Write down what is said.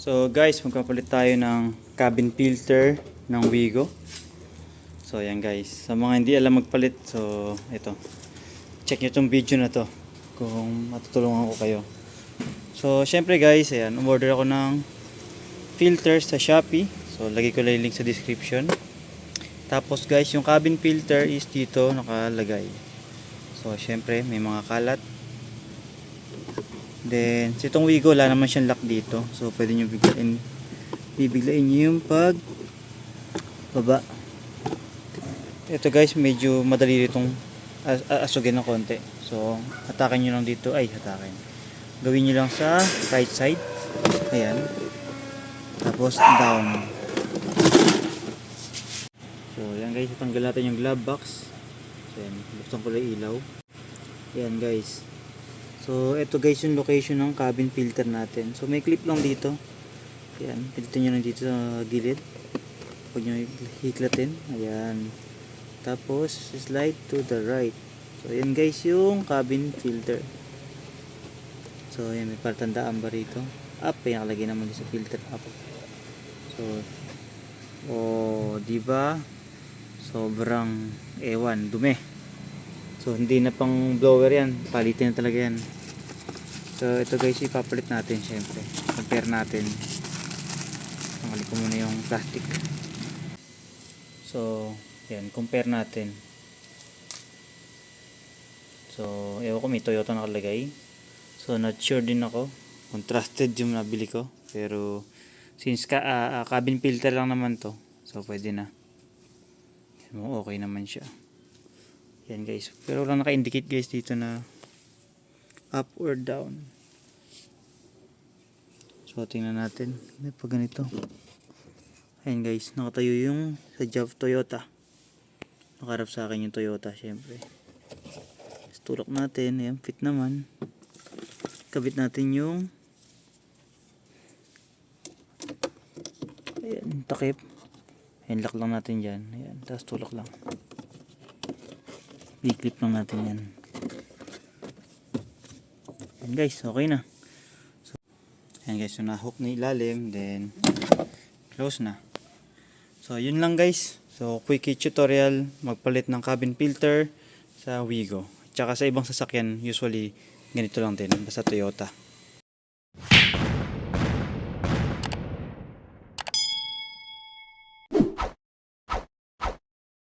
So guys, magpapalit tayo ng cabin filter ng Wigo. So ayan guys, sa mga hindi alam magpalit, so ito, check nyo itong video na to kung matutulungan ko kayo. So syempre guys, ayan, umorder ako ng filter sa Shopee. So lagay ko lang yung link sa description. Tapos guys, yung cabin filter is dito nakalagay. So syempre may mga kalat. Then, sa itong Wigo, wala naman siyang lock dito. So, pwede nyo bibiglain nyo yung baba. Ito guys, medyo madali ditong asugin ng konti. So, hatakin nyo lang dito. Ay, hatakin. Gawin nyo lang sa right side. Ayan. Tapos, down. So, ayan guys, tanggal natin yung glove box. So, ayan, buksan ko lang ilaw. Ayan guys. So, ito guys yung location ng cabin filter natin. So, may clip lang dito. Ayan, dito nyo lang dito sa gilid. Huwag nyo hiklatin. Ayan. Tapos, slide to the right. So, ayan guys yung cabin filter. So, ayan, may palatandaan ba rito? Up, ayan, nakalagay naman dito sa filter up. So, diba? Sobrang, ewan, dumi. So, hindi na pang blower yan. Palitin na talaga yan. So, ito guys, ipapalit natin syempre. Compare natin. Tanggalin ko muna yung plastic. So, yan. Compare natin. So, ewan ko, may Toyota nakalagay. So, not sure din ako kung trusted yung nabili ko. Pero, since cabin filter lang naman to, so, pwede na. Okay naman siya. Yan guys. Pero wala naka-indicate guys dito na up or down. So tingnan natin. Pag ganito. Ayan guys. Nakatayo yung sa Toyota. Nakaharap sa akin yung Toyota syempre. Tulak natin. Ayan. Fit naman. Kabit natin yung ayan. Takip. Ayan. Lock lang natin dyan. Ayan. Tapos tulak lang. I-clip lang natin yan. Ayan guys, okay na. So, ayan guys, so na-hook na ilalim, then close na. So yun lang guys. So quick tutorial, magpalit ng cabin filter sa Wigo. Tsaka sa ibang sasakyan, usually ganito lang din, basta Toyota.